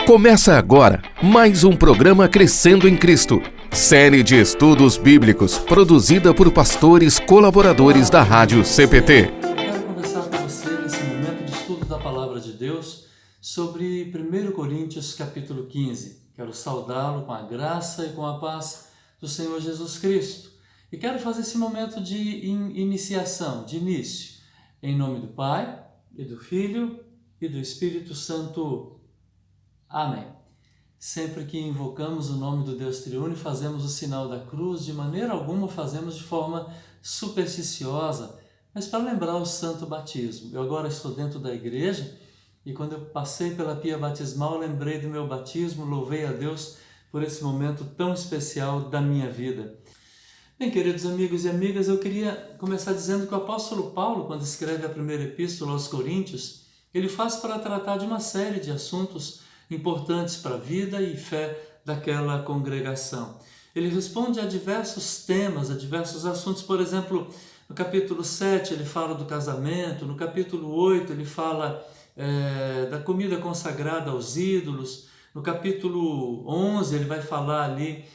Começa agora mais um programa Crescendo em Cristo, série de estudos bíblicos produzida por pastores colaboradores da Rádio CPT. Quero conversar com você nesse momento de estudo da Palavra de Deus sobre 1 Coríntios capítulo 15. Quero saudá-lo com a graça e com a paz do Senhor Jesus Cristo. E quero fazer esse momento de iniciação, de início, em nome do Pai, e do Filho, e do Espírito Santo. Amém. Sempre que invocamos o nome do Deus Triuno e fazemos o sinal da cruz, de maneira alguma fazemos de forma supersticiosa, mas para lembrar o santo batismo. Eu agora estou dentro da igreja e quando eu passei pela pia batismal, lembrei do meu batismo, louvei a Deus por esse momento tão especial da minha vida. Bem, queridos amigos e amigas, eu queria começar dizendo que o apóstolo Paulo, quando escreve a primeira epístola aos Coríntios, ele faz para tratar de uma série de assuntos importantes para a vida e fé daquela congregação. Ele responde a diversos temas, a diversos assuntos. Por exemplo, no capítulo 7 ele fala do casamento, no capítulo 8 ele fala da comida consagrada aos ídolos, no capítulo 11 ele vai falar ali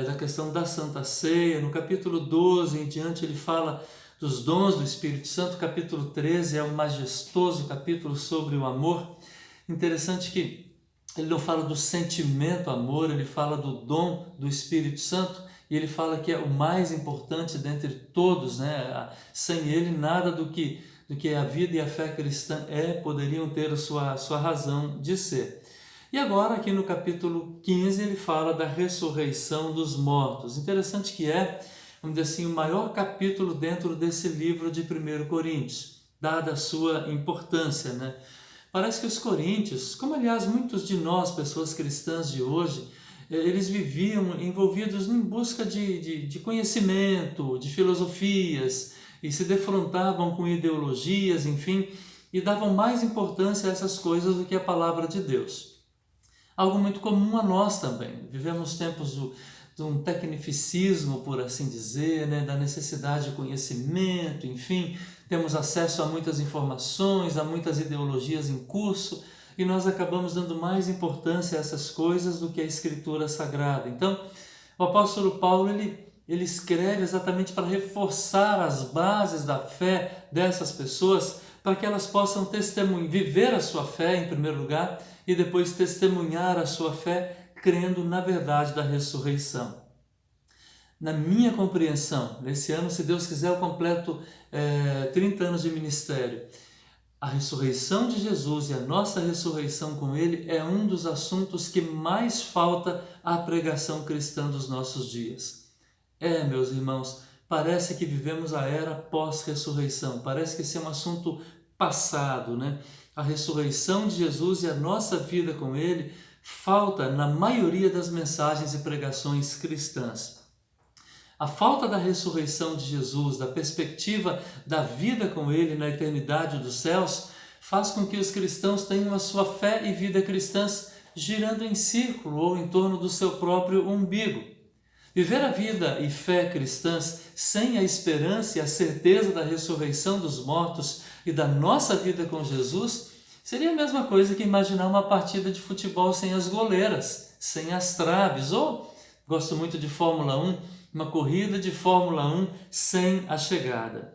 da questão da Santa Ceia, no capítulo 12 em diante ele fala dos dons do Espírito Santo, capítulo 13 é um majestoso capítulo sobre o amor. Interessante que ele não fala do sentimento amor, ele fala do dom do Espírito Santo e ele fala que é o mais importante dentre todos, né? Sem ele nada do que a vida e a fé cristã poderiam ter a sua razão de ser. E agora aqui no capítulo 15 ele fala da ressurreição dos mortos. Interessante que vamos dizer assim, o maior capítulo dentro desse livro de 1 Coríntios, dada a sua importância, né? Parece que os coríntios, como aliás muitos de nós, pessoas cristãs de hoje, eles viviam envolvidos em busca de conhecimento, de filosofias, e se defrontavam com ideologias, enfim, e davam mais importância a essas coisas do que a palavra de Deus. Algo muito comum a nós também. Vivemos tempos de um tecnicismo, por assim dizer, né? Da necessidade de conhecimento, enfim, temos acesso a muitas informações, a muitas ideologias em curso e nós acabamos dando mais importância a essas coisas do que a Escritura Sagrada. Então, o apóstolo Paulo ele escreve exatamente para reforçar as bases da fé dessas pessoas, para que elas possam viver a sua fé em primeiro lugar e depois testemunhar a sua fé crendo na verdade da ressurreição. Na minha compreensão, nesse ano, se Deus quiser, eu completo 30 anos de ministério. A ressurreição de Jesus e a nossa ressurreição com Ele é um dos assuntos que mais falta à pregação cristã dos nossos dias. Meus irmãos, parece que vivemos a era pós-ressurreição, parece que esse é um assunto passado, né? A ressurreição de Jesus e a nossa vida com Ele falta na maioria das mensagens e pregações cristãs. A falta da ressurreição de Jesus, da perspectiva da vida com Ele na eternidade dos céus, faz com que os cristãos tenham a sua fé e vida cristãs girando em círculo ou em torno do seu próprio umbigo. Viver a vida e fé cristãs sem a esperança e a certeza da ressurreição dos mortos e da nossa vida com Jesus seria a mesma coisa que imaginar uma partida de futebol sem as goleiras, sem as traves, ou, gosto muito de Fórmula 1, uma corrida de Fórmula 1 sem a chegada.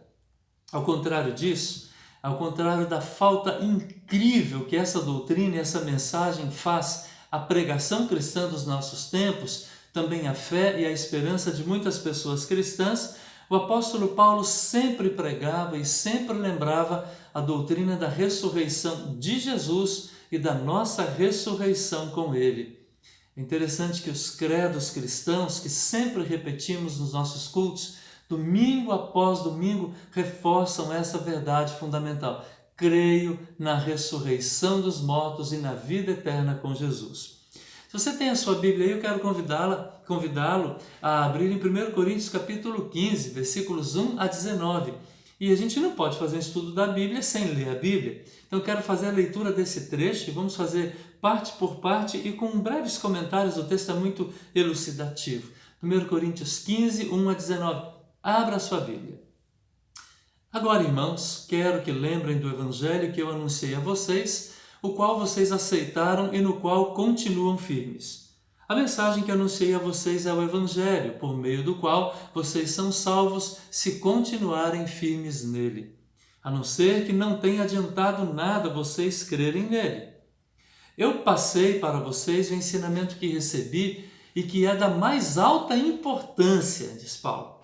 Ao contrário disso, ao contrário da falta incrível que essa doutrina e essa mensagem faz à pregação cristã dos nossos tempos, também a fé e a esperança de muitas pessoas cristãs, o apóstolo Paulo sempre pregava e sempre lembrava a doutrina da ressurreição de Jesus e da nossa ressurreição com Ele. É interessante que os credos cristãos, que sempre repetimos nos nossos cultos, domingo após domingo, reforçam essa verdade fundamental. Creio na ressurreição dos mortos e na vida eterna com Jesus. Se você tem a sua Bíblia aí, eu quero convidá-lo a abrir em 1 Coríntios capítulo 15, versículos 1 a 19. E a gente não pode fazer um estudo da Bíblia sem ler a Bíblia. Então eu quero fazer a leitura desse trecho e vamos fazer parte por parte e com breves comentários. O texto é muito elucidativo. 1 Coríntios 15, 1 a 19. Abra a sua Bíblia. Agora, irmãos, quero que lembrem do Evangelho que eu anunciei a vocês, o qual vocês aceitaram e no qual continuam firmes. A mensagem que anunciei a vocês é o Evangelho, por meio do qual vocês são salvos se continuarem firmes nele, a não ser que não tenha adiantado nada vocês crerem nele. Eu passei para vocês o ensinamento que recebi e que é da mais alta importância, diz Paulo.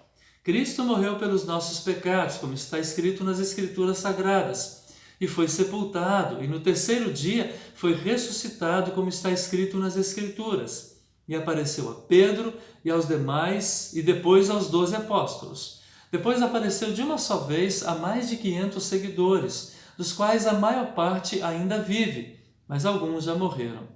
Cristo morreu pelos nossos pecados, como está escrito nas Escrituras Sagradas, e foi sepultado, e no terceiro dia foi ressuscitado, como está escrito nas Escrituras, e apareceu a Pedro e aos demais, e depois aos 12 apóstolos. Depois apareceu de uma só vez a mais de 500 seguidores, dos quais a maior parte ainda vive, mas alguns já morreram.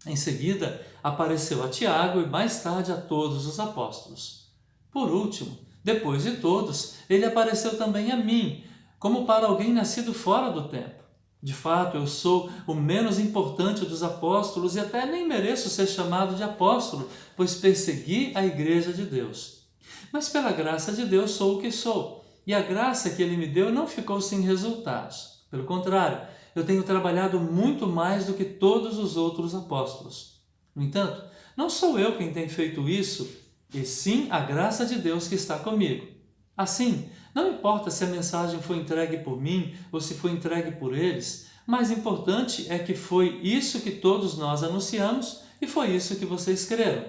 Em seguida, apareceu a Tiago e mais tarde a todos os apóstolos. Por último, depois de todos, ele apareceu também a mim, como para alguém nascido fora do tempo. De fato, eu sou o menos importante dos apóstolos e até nem mereço ser chamado de apóstolo, pois persegui a igreja de Deus. Mas pela graça de Deus sou o que sou, e a graça que ele me deu não ficou sem resultados. Pelo contrário, eu tenho trabalhado muito mais do que todos os outros apóstolos. No entanto, não sou eu quem tem feito isso, e sim a graça de Deus que está comigo. Assim, não importa se a mensagem foi entregue por mim ou se foi entregue por eles, mais importante é que foi isso que todos nós anunciamos e foi isso que vocês creram.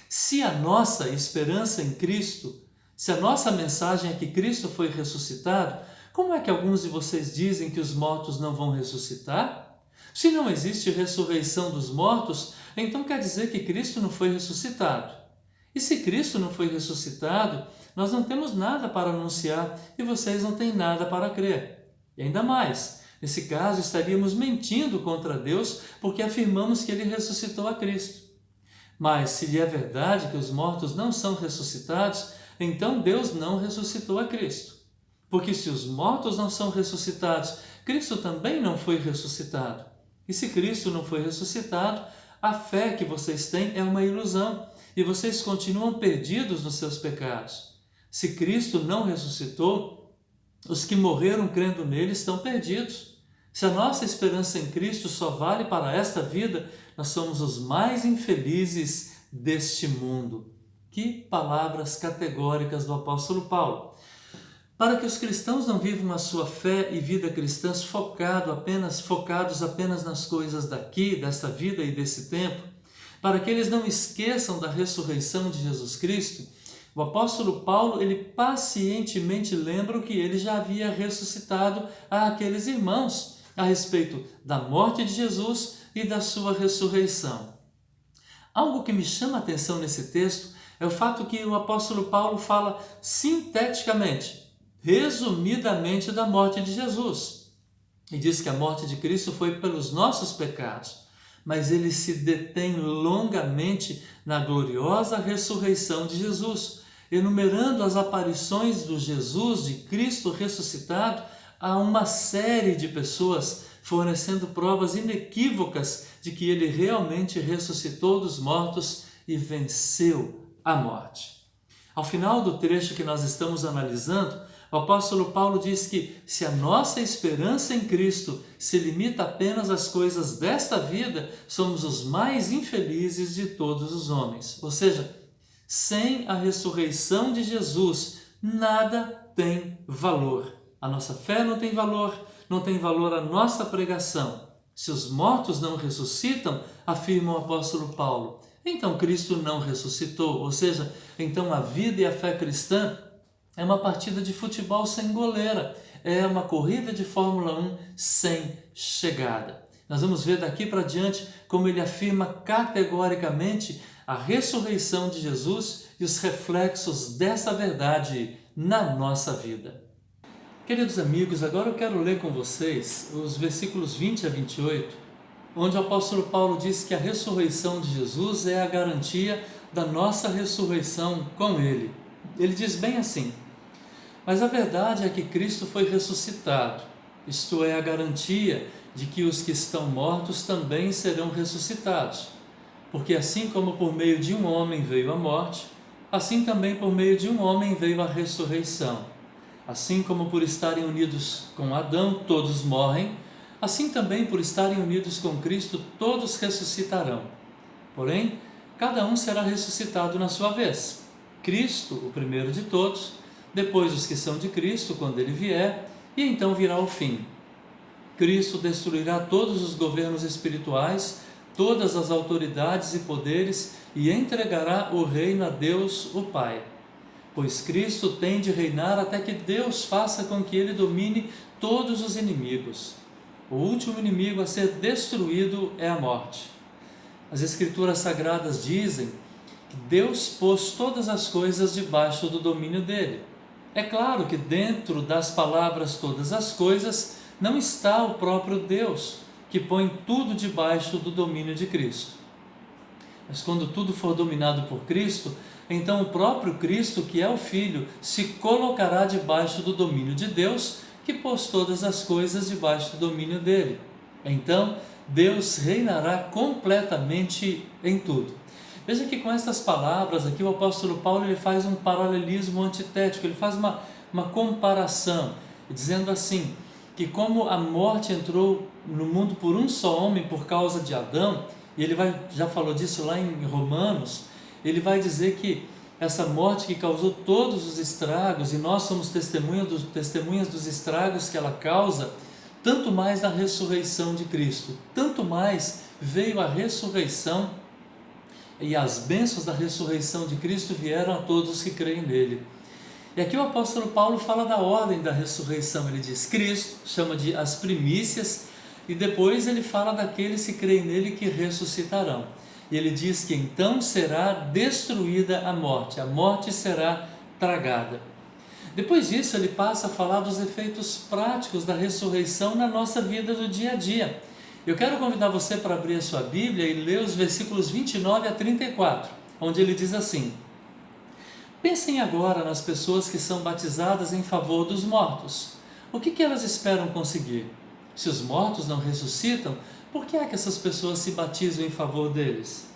Se a nossa esperança em Cristo, se a nossa mensagem é que Cristo foi ressuscitado, como é que alguns de vocês dizem que os mortos não vão ressuscitar? Se não existe ressurreição dos mortos, então quer dizer que Cristo não foi ressuscitado. E se Cristo não foi ressuscitado, nós não temos nada para anunciar e vocês não têm nada para crer. E ainda mais, nesse caso estaríamos mentindo contra Deus porque afirmamos que Ele ressuscitou a Cristo. Mas se é verdade que os mortos não são ressuscitados, então Deus não ressuscitou a Cristo. Porque se os mortos não são ressuscitados, Cristo também não foi ressuscitado. E se Cristo não foi ressuscitado, a fé que vocês têm é uma ilusão e vocês continuam perdidos nos seus pecados. Se Cristo não ressuscitou, os que morreram crendo nele estão perdidos. Se a nossa esperança em Cristo só vale para esta vida, nós somos os mais infelizes deste mundo. Que palavras categóricas do apóstolo Paulo! Para que os cristãos não vivam a sua fé e vida cristãs focados apenas nas coisas daqui, desta vida e desse tempo, para que eles não esqueçam da ressurreição de Jesus Cristo, o apóstolo Paulo, ele pacientemente lembra o que ele já havia ressuscitado àqueles irmãos a respeito da morte de Jesus e da sua ressurreição. Algo que me chama a atenção nesse texto é o fato que o apóstolo Paulo fala sinteticamente, resumidamente, da morte de Jesus. E diz que a morte de Cristo foi pelos nossos pecados, mas ele se detém longamente na gloriosa ressurreição de Jesus, enumerando as aparições do Jesus, de Cristo ressuscitado, a uma série de pessoas, fornecendo provas inequívocas de que ele realmente ressuscitou dos mortos e venceu a morte. Ao final do trecho que nós estamos analisando, o apóstolo Paulo diz que se a nossa esperança em Cristo se limita apenas às coisas desta vida, somos os mais infelizes de todos os homens. Ou seja, sem a ressurreição de Jesus, nada tem valor. A nossa fé não tem valor a nossa pregação. Se os mortos não ressuscitam, afirma o apóstolo Paulo, então Cristo não ressuscitou. Ou seja, então a vida e a fé cristã é uma partida de futebol sem goleira, é uma corrida de Fórmula 1 sem chegada. Nós vamos ver daqui para diante como ele afirma categoricamente a ressurreição de Jesus e os reflexos dessa verdade na nossa vida. Queridos amigos, agora eu quero ler com vocês os versículos 20 a 28, onde o apóstolo Paulo diz que a ressurreição de Jesus é a garantia da nossa ressurreição com ele. Ele diz bem assim: mas a verdade é que Cristo foi ressuscitado, isto é, a garantia de que os que estão mortos também serão ressuscitados. Porque assim como por meio de um homem veio a morte, assim também por meio de um homem veio a ressurreição. Assim como por estarem unidos com Adão todos morrem, Assim também, por estarem unidos com Cristo, todos ressuscitarão. Porém, cada um será ressuscitado na sua vez. Cristo, o primeiro de todos, depois os que são de Cristo, quando ele vier, e então virá o fim. Cristo destruirá todos os governos espirituais, todas as autoridades e poderes, e entregará o reino a Deus, o Pai. Pois Cristo tem de reinar até que Deus faça com que ele domine todos os inimigos. O último inimigo a ser destruído é a morte. As Escrituras Sagradas dizem que Deus pôs todas as coisas debaixo do domínio dele. É claro que dentro das palavras todas as coisas não está o próprio Deus, que põe tudo debaixo do domínio de Cristo. Mas quando tudo for dominado por Cristo, então o próprio Cristo, que é o Filho, se colocará debaixo do domínio de Deus, que pôs todas as coisas debaixo do domínio dele. Então, Deus reinará completamente em tudo. Veja que com estas palavras aqui o apóstolo Paulo ele faz um paralelismo antitético, ele faz uma comparação, dizendo assim, que como a morte entrou no mundo por um só homem por causa de Adão, e ele já falou disso lá em Romanos, ele vai dizer que essa morte que causou todos os estragos, e nós somos testemunhas dos estragos que ela causa, tanto mais na ressurreição de Cristo, tanto mais veio a ressurreição e as bênçãos da ressurreição de Cristo vieram a todos os que creem nele. E aqui o apóstolo Paulo fala da ordem da ressurreição, ele diz Cristo, chama de as primícias, e depois ele fala daqueles que creem nele que ressuscitarão. E ele diz que então será destruída a morte será tragada. Depois disso ele passa a falar dos efeitos práticos da ressurreição na nossa vida do dia a dia. Eu quero convidar você para abrir a sua Bíblia e ler os versículos 29 a 34, onde ele diz assim: Pensem agora nas pessoas que são batizadas em favor dos mortos. O que elas esperam conseguir? Se os mortos não ressuscitam, por que é que essas pessoas se batizam em favor deles?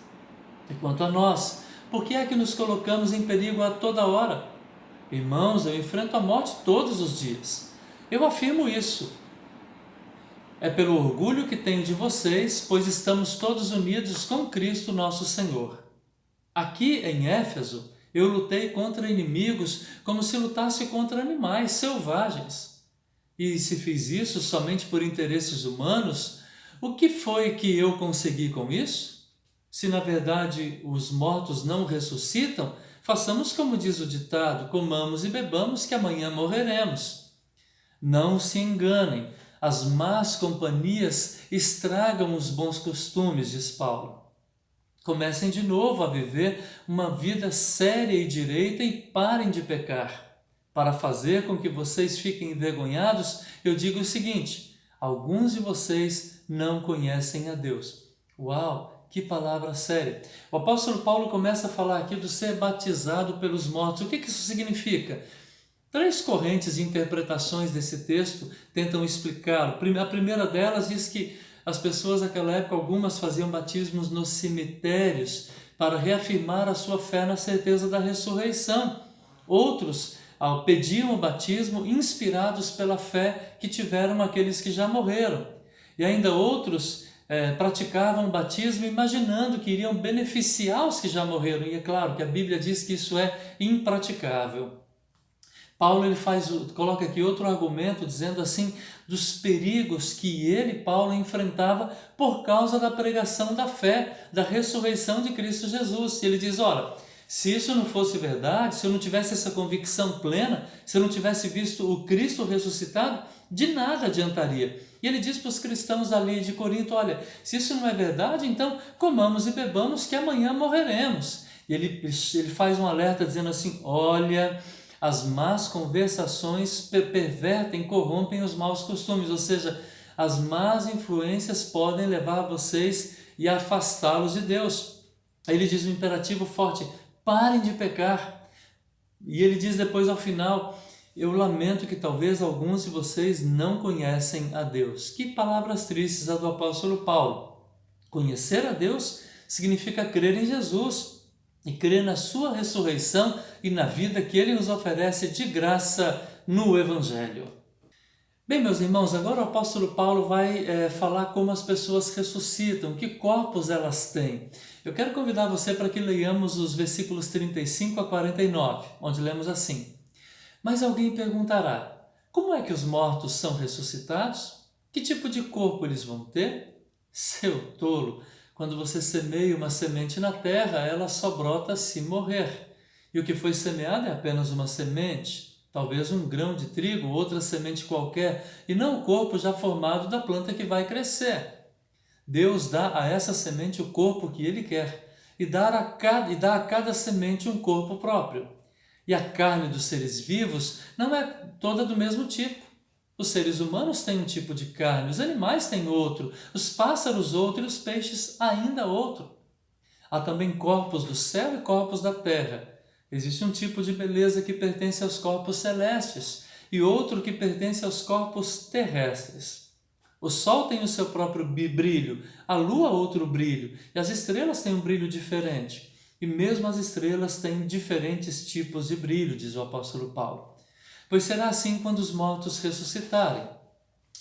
E quanto a nós, por que é que nos colocamos em perigo a toda hora? Irmãos, eu enfrento a morte todos os dias. Eu afirmo isso. É pelo orgulho que tenho de vocês, pois estamos todos unidos com Cristo nosso Senhor. Aqui em Éfeso, eu lutei contra inimigos como se lutasse contra animais selvagens. E se fiz isso somente por interesses humanos, o que foi que eu consegui com isso? Se na verdade os mortos não ressuscitam, façamos como diz o ditado, comamos e bebamos que amanhã morreremos. Não se enganem, as más companhias estragam os bons costumes, diz Paulo. Comecem de novo a viver uma vida séria e direita e parem de pecar. Para fazer com que vocês fiquem envergonhados, eu digo o seguinte: alguns de vocês não conhecem a Deus. Uau, que palavra séria! O apóstolo Paulo começa a falar aqui do ser batizado pelos mortos. O que isso significa? 3 correntes de interpretações desse texto tentam explicá-lo. A primeira delas diz que as pessoas naquela época, algumas faziam batismos nos cemitérios para reafirmar a sua fé na certeza da ressurreição. Outros pediam o batismo inspirados pela fé que tiveram aqueles que já morreram. E ainda outros praticavam o batismo imaginando que iriam beneficiar os que já morreram. E é claro que a Bíblia diz que isso é impraticável. Paulo coloca aqui outro argumento, dizendo assim, dos perigos que Paulo, enfrentava por causa da pregação da fé, da ressurreição de Cristo Jesus. E ele diz, ora, se isso não fosse verdade, se eu não tivesse essa convicção plena, se eu não tivesse visto o Cristo ressuscitado, de nada adiantaria. E ele diz para os cristãos ali de Corinto, olha, se isso não é verdade, então comamos e bebamos que amanhã morreremos. E ele faz um alerta dizendo assim, olha, as más conversações pervertem, corrompem os maus costumes, ou seja, as más influências podem levar vocês e afastá-los de Deus. Aí ele diz um imperativo forte, parem de pecar. E ele diz depois ao final, eu lamento que talvez alguns de vocês não conhecem a Deus. Que palavras tristes a do apóstolo Paulo. Conhecer a Deus significa crer em Jesus e crer na sua ressurreição e na vida que ele nos oferece de graça no Evangelho. Bem, meus irmãos, agora o apóstolo Paulo vai falar como as pessoas ressuscitam, que corpos elas têm. Eu quero convidar você para que leiamos os versículos 35 a 49, onde lemos assim: Mas alguém perguntará, como é que os mortos são ressuscitados? Que tipo de corpo eles vão ter? Seu tolo, quando você semeia uma semente na terra, ela só brota se morrer. E o que foi semeado é apenas uma semente, talvez um grão de trigo, outra semente qualquer, e não o corpo já formado da planta que vai crescer. Deus dá a essa semente o corpo que Ele quer e dá a cada semente um corpo próprio. E a carne dos seres vivos não é toda do mesmo tipo. Os seres humanos têm um tipo de carne, os animais têm outro, os pássaros outro e os peixes ainda outro. Há também corpos do céu e corpos da terra. Existe um tipo de beleza que pertence aos corpos celestes e outro que pertence aos corpos terrestres. O sol tem o seu próprio brilho, a lua outro brilho, e as estrelas têm um brilho diferente. E mesmo as estrelas têm diferentes tipos de brilho, diz o apóstolo Paulo. Pois será assim quando os mortos ressuscitarem.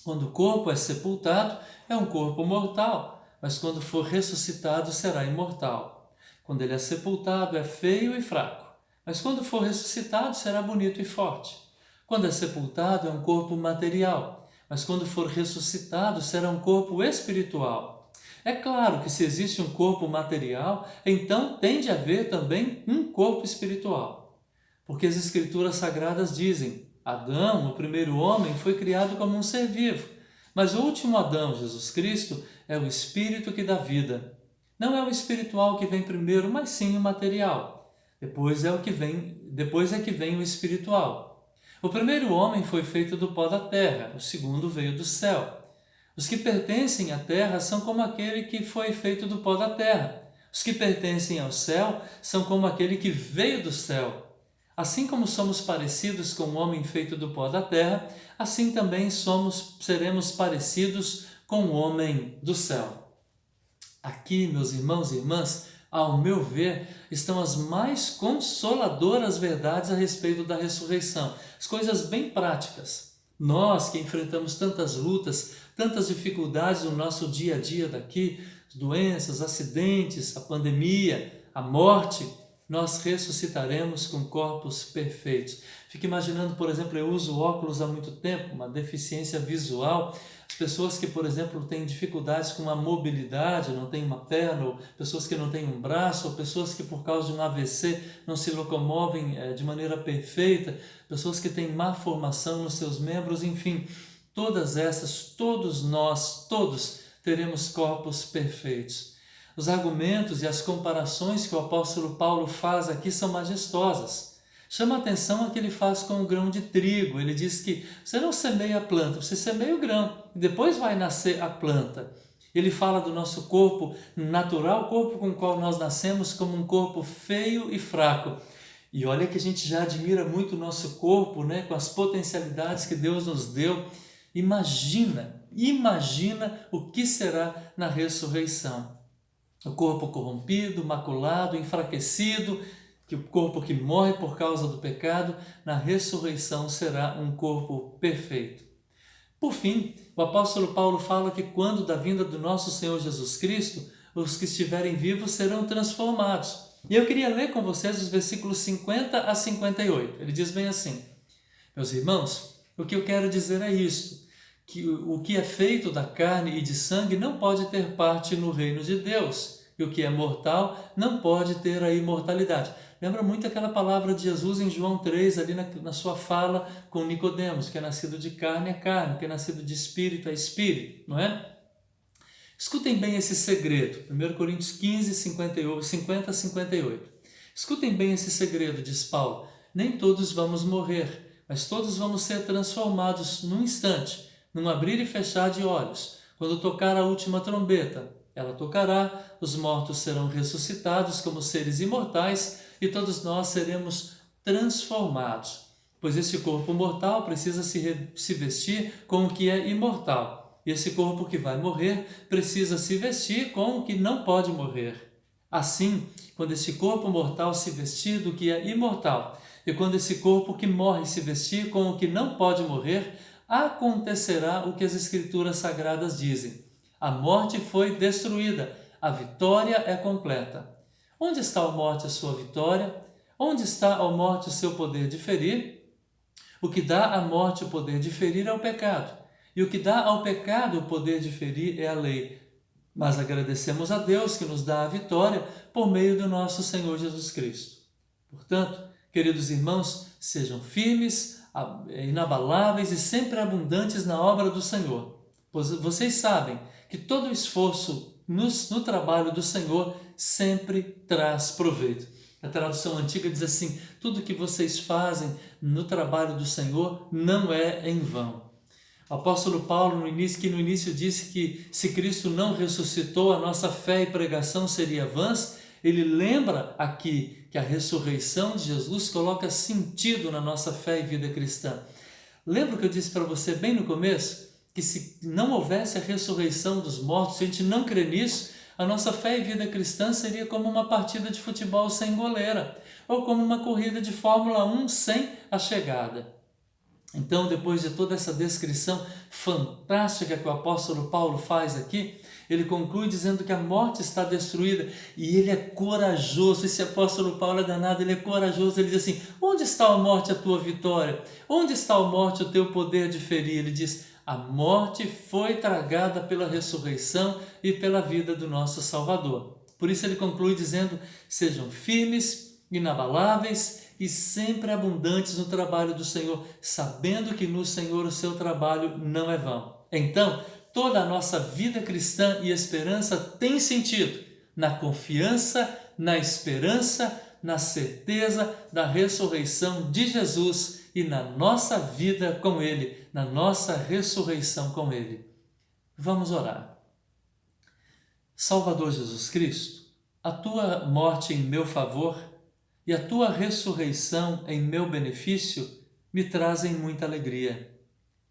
Quando o corpo é sepultado, é um corpo mortal, mas quando for ressuscitado, será imortal. Quando ele é sepultado, é feio e fraco, mas quando for ressuscitado, será bonito e forte. Quando é sepultado, é um corpo material, mas quando for ressuscitado, será um corpo espiritual. É claro que se existe um corpo material, então tem de haver também um corpo espiritual. Porque as Escrituras Sagradas dizem: Adão, o primeiro homem, foi criado como um ser vivo, mas o último Adão, Jesus Cristo, é o Espírito que dá vida. Não é o espiritual que vem primeiro, mas sim o material. Depois é que vem o espiritual. O primeiro homem foi feito do pó da terra, o segundo veio do céu. Os que pertencem à terra são como aquele que foi feito do pó da terra. Os que pertencem ao céu são como aquele que veio do céu. Assim como somos parecidos com o homem feito do pó da terra, assim também seremos parecidos com o homem do céu. Aqui, meus irmãos e irmãs, ao meu ver, estão as mais consoladoras verdades a respeito da ressurreição. As coisas bem práticas. Nós que enfrentamos tantas lutas, tantas dificuldades no nosso dia a dia daqui, doenças, acidentes, a pandemia, a morte, nós ressuscitaremos com corpos perfeitos. Fico imaginando, por exemplo, eu uso óculos há muito tempo, uma deficiência visual. As pessoas que, por exemplo, têm dificuldades com a mobilidade, não têm uma perna, ou pessoas que não têm um braço, ou pessoas que por causa de um AVC não se locomovem de maneira perfeita, pessoas que têm má formação nos seus membros, enfim, todas essas, todos nós, todos teremos corpos perfeitos. Os argumentos e as comparações que o apóstolo Paulo faz aqui são majestosas. Chama a atenção a que ele faz com o grão de trigo. Ele diz que você não semeia a planta, você semeia o grão, e depois vai nascer a planta. Ele fala do nosso corpo natural, o corpo com o qual nós nascemos, como um corpo feio e fraco. E olha que a gente já admira muito o nosso corpo, né, com as potencialidades que Deus nos deu. Imagina o que será na ressurreição. O corpo corrompido, maculado, enfraquecido, que o corpo que morre por causa do pecado, na ressurreição será um corpo perfeito. Por fim, o apóstolo Paulo fala que quando da vinda do nosso Senhor Jesus Cristo, os que estiverem vivos serão transformados. E eu queria ler com vocês os versículos 50 a 58. Ele diz bem assim: Meus irmãos, o que eu quero dizer é isto, que o que é feito da carne e de sangue não pode ter parte no reino de Deus, e o que é mortal não pode ter a imortalidade. Lembra muito aquela palavra de Jesus em João 3, ali na sua fala com Nicodemos, que é nascido de carne é carne, que é nascido de espírito é espírito, não é? Escutem bem esse segredo, 1 Coríntios 15, 50 a 58. Escutem bem esse segredo, diz Paulo, nem todos vamos morrer, mas todos vamos ser transformados num instante, num abrir e fechar de olhos, quando tocar a última trombeta. Ela tocará, os mortos serão ressuscitados como seres imortais e todos nós seremos transformados. Pois esse corpo mortal precisa se vestir com o que é imortal. E esse corpo que vai morrer precisa se vestir com o que não pode morrer. Assim, quando esse corpo mortal se vestir do que é imortal, e quando esse corpo que morre se vestir com o que não pode morrer, acontecerá o que as Escrituras Sagradas dizem. A morte foi destruída, a vitória é completa. Onde está a morte, a sua vitória? Onde está a morte, o seu poder de ferir? O que dá à morte o poder de ferir é o pecado. E o que dá ao pecado o poder de ferir é a lei. Mas agradecemos a Deus que nos dá a vitória por meio do nosso Senhor Jesus Cristo. Portanto, queridos irmãos, sejam firmes, inabaláveis e sempre abundantes na obra do Senhor. Pois vocês sabem que todo o esforço no trabalho do Senhor sempre traz proveito. A tradução antiga diz assim: tudo que vocês fazem no trabalho do Senhor não é em vão. O apóstolo Paulo, no início disse que se Cristo não ressuscitou, a nossa fé e pregação seria vãs. Ele lembra aqui que a ressurreição de Jesus coloca sentido na nossa fé e vida cristã. Lembra que eu disse para você bem no começo? Que se não houvesse a ressurreição dos mortos, se a gente não crê nisso, a nossa fé e vida cristã seria como uma partida de futebol sem goleira, ou como uma corrida de Fórmula 1 sem a chegada. Então, depois de toda essa descrição fantástica que o apóstolo Paulo faz aqui, ele conclui dizendo que a morte está destruída e ele é corajoso. Esse apóstolo Paulo é danado, ele é corajoso. Ele diz assim: onde está a morte, a tua vitória? Onde está a morte, o teu poder de ferir? Ele diz: a morte foi tragada pela ressurreição e pela vida do nosso Salvador. Por isso ele conclui dizendo: sejam firmes, inabaláveis e sempre abundantes no trabalho do Senhor, sabendo que no Senhor o seu trabalho não é vão. Então, toda a nossa vida cristã e esperança tem sentido na confiança, na esperança, na certeza da ressurreição de Jesus e na nossa vida com Ele, na nossa ressurreição com Ele. Vamos orar. Salvador Jesus Cristo, a tua morte em meu favor e a tua ressurreição em meu benefício me trazem muita alegria.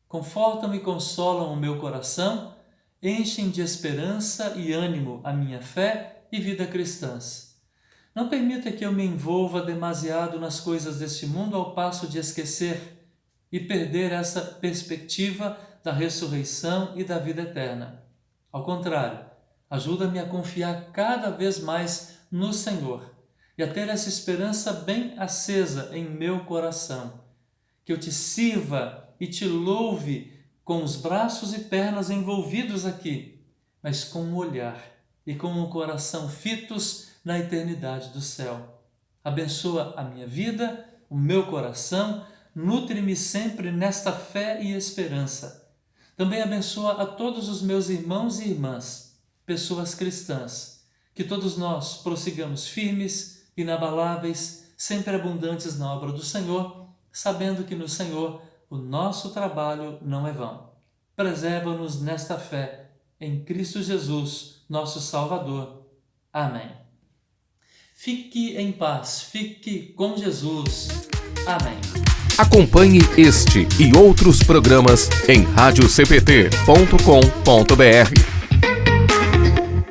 Confortam e consolam o meu coração, enchem de esperança e ânimo a minha fé e vida cristãs. Não permita que eu me envolva demasiado nas coisas deste mundo ao passo de esquecer e perder essa perspectiva da ressurreição e da vida eterna. Ao contrário, ajuda-me a confiar cada vez mais no Senhor e a ter essa esperança bem acesa em meu coração. Que eu te sirva e te louve com os braços e pernas envolvidos aqui, mas com um olhar e com um coração fitos na eternidade do céu. Abençoa a minha vida, o meu coração, nutre-me sempre nesta fé e esperança. Também abençoa a todos os meus irmãos e irmãs, pessoas cristãs, que todos nós prossigamos firmes, inabaláveis, sempre abundantes na obra do Senhor, sabendo que no Senhor o nosso trabalho não é vão. Preserva-nos nesta fé, em Cristo Jesus, nosso Salvador. Amém. Fique em paz, fique com Jesus. Amém. Acompanhe este e outros programas em radiocpt.com.br.